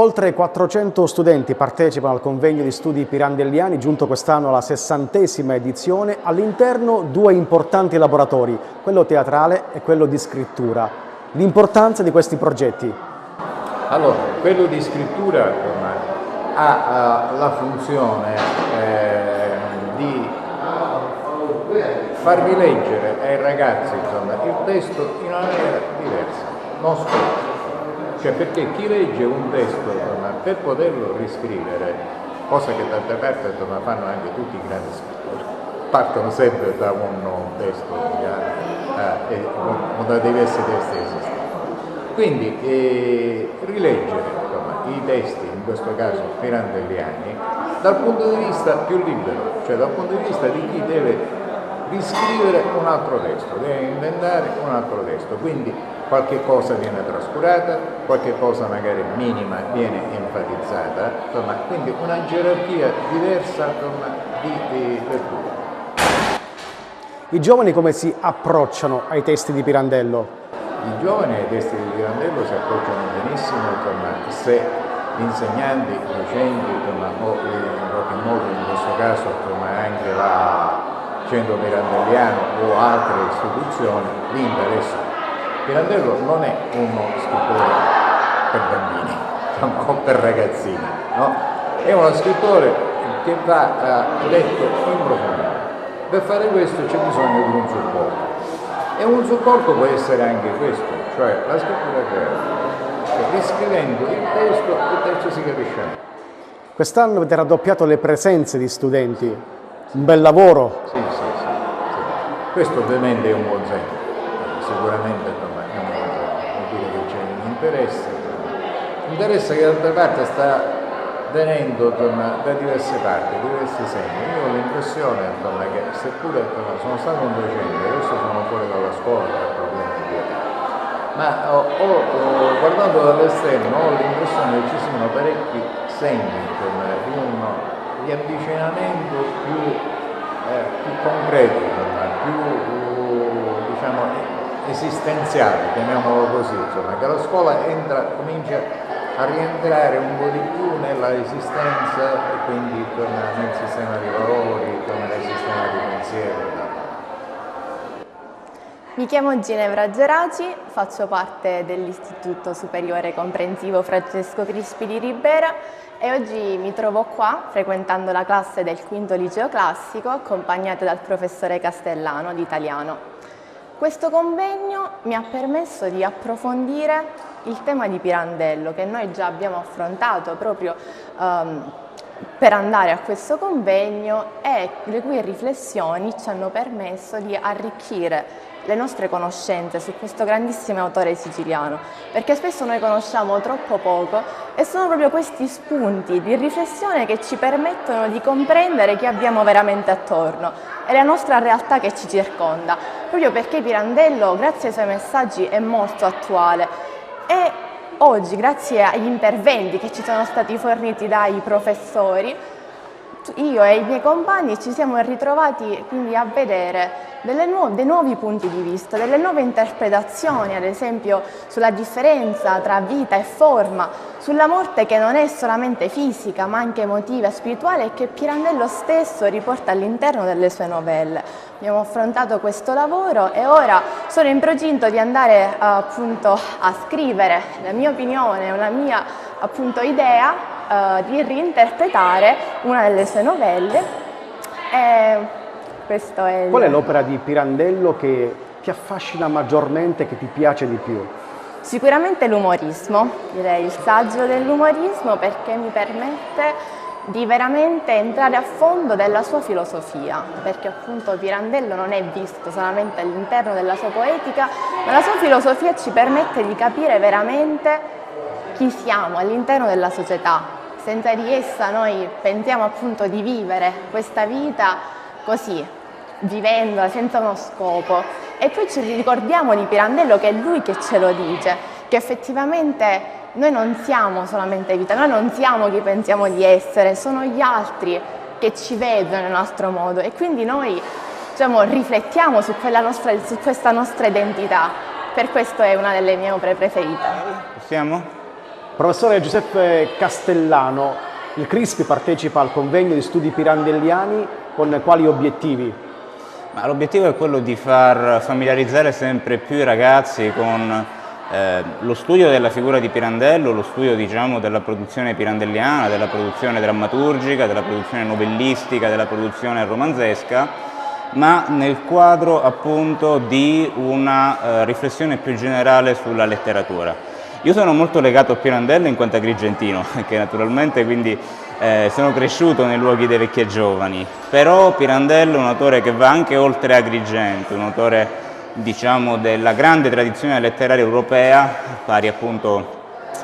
Oltre 400 studenti partecipano al convegno di studi pirandelliani, giunto quest'anno alla 60ª edizione, all'interno due importanti laboratori, quello teatrale e quello di scrittura. L'importanza di questi progetti? Allora, quello di scrittura ha la funzione di far rileggere ai ragazzi il testo in una maniera diversa, non scontata. Cioè, perché chi legge un testo per poterlo riscrivere, cosa che d'altra parte fanno anche tutti i grandi scrittori, partono sempre da un testo da diversi testi esistenti. Quindi rileggere i testi, in questo caso pirandelliani, dal punto di vista più libero, cioè dal punto di vista di chi deve riscrivere un altro testo, deve inventare un altro testo, quindi qualche cosa viene trascurata, qualche cosa magari minima viene enfatizzata, quindi una gerarchia diversa di lettura. I giovani come si approcciano ai testi di Pirandello? I giovani ai testi di Pirandello si approcciano benissimo se insegnanti, docenti o in qualche modo in questo caso anche la Centro Pirandelliano o altre istituzioni li interessano. Pirandello non è uno scrittore per bambini o per ragazzini, no? È uno scrittore che va letto in profondità. Per fare questo c'è bisogno di un supporto. E un supporto può essere anche questo, cioè la scrittura creativa. Cioè, riscrivendo il testo si capisce meglio. Quest'anno avete raddoppiato le presenze di studenti, un bel lavoro. Sì. Questo ovviamente è un buon segno, sicuramente è un buon segno, vuol dire che c'è un interesse che d'altra parte sta venendo da diverse parti, diversi segni. Io ho l'impressione che seppure sono stato un docente, adesso sono fuori dalla scuola per problemi di età, ma guardando dall'esterno ho l'impressione che ci siano parecchi segni di avvicinamento più concreti, più esistenziali, chiamiamolo così, che la scuola comincia a rientrare un po' di più nella esistenza e quindi nel sistema di valori, nel sistema di pensiero. Mi chiamo Ginevra Geraci, faccio parte dell'Istituto Superiore Comprensivo Francesco Crispi di Ribera e oggi mi trovo qua frequentando la classe del quinto liceo classico accompagnata dal professore Castellano di italiano. Questo convegno mi ha permesso di approfondire il tema di Pirandello che noi già abbiamo affrontato proprio per andare a questo convegno e le cui riflessioni ci hanno permesso di arricchire le nostre conoscenze su questo grandissimo autore siciliano, perché spesso noi conosciamo troppo poco e sono proprio questi spunti di riflessione che ci permettono di comprendere chi abbiamo veramente attorno e la nostra realtà che ci circonda, proprio perché Pirandello, grazie ai suoi messaggi, è molto attuale e oggi, grazie agli interventi che ci sono stati forniti dai professori, io e i miei compagni ci siamo ritrovati quindi a vedere dei nuovi punti di vista, delle nuove interpretazioni, ad esempio sulla differenza tra vita e forma, sulla morte che non è solamente fisica ma anche emotiva e spirituale e che Pirandello stesso riporta all'interno delle sue novelle. Abbiamo affrontato questo lavoro e ora sono in procinto di andare appunto a scrivere la mia opinione, una mia appunto idea di reinterpretare una delle sue novelle. Questo è Qual è l'opera di Pirandello che ti affascina maggiormente, che ti piace di più? Sicuramente l'umorismo, direi il saggio dell'umorismo, perché mi permette di veramente entrare a fondo della sua filosofia, perché appunto Pirandello non è visto solamente all'interno della sua poetica, ma la sua filosofia ci permette di capire veramente chi siamo all'interno della società. Senza di essa noi pensiamo appunto di vivere questa vita così, vivendola senza uno scopo. E poi ci ricordiamo di Pirandello che è lui che ce lo dice, che effettivamente noi non siamo solamente vita, noi non siamo chi pensiamo di essere, sono gli altri che ci vedono nel nostro modo e quindi noi riflettiamo su questa nostra identità. Per questo è una delle mie opere preferite. Possiamo? Professore Giuseppe Castellano, il CRISPI partecipa al convegno di studi pirandelliani con quali obiettivi? L'obiettivo è quello di far familiarizzare sempre più i ragazzi con lo studio della figura di Pirandello, lo studio della produzione pirandelliana, della produzione drammaturgica, della produzione novellistica, della produzione romanzesca, ma nel quadro appunto di una riflessione più generale sulla letteratura. Io sono molto legato a Pirandello in quanto agrigentino, che naturalmente quindi sono cresciuto nei luoghi dei vecchi e giovani, però Pirandello è un autore che va anche oltre Agrigento, un autore diciamo della grande tradizione letteraria europea, pari appunto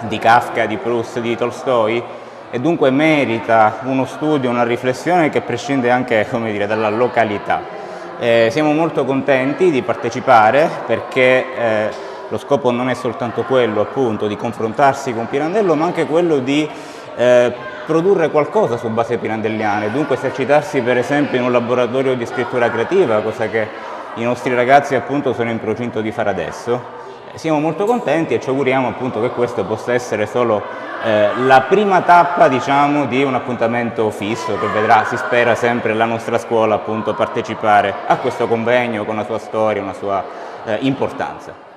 di Kafka, di Proust, di Tolstoi, e dunque merita uno studio, una riflessione che prescinde anche, come dire, dalla località. Siamo molto contenti di partecipare perché lo scopo non è soltanto quello appunto di confrontarsi con Pirandello, ma anche quello di produrre qualcosa su base pirandelliana, dunque esercitarsi per esempio in un laboratorio di scrittura creativa, cosa che i nostri ragazzi appunto sono in procinto di fare adesso. Siamo molto contenti e ci auguriamo appunto che questo possa essere solo la prima tappa diciamo di un appuntamento fisso che vedrà, si spera, sempre la nostra scuola appunto partecipare a questo convegno con una sua storia, una sua importanza.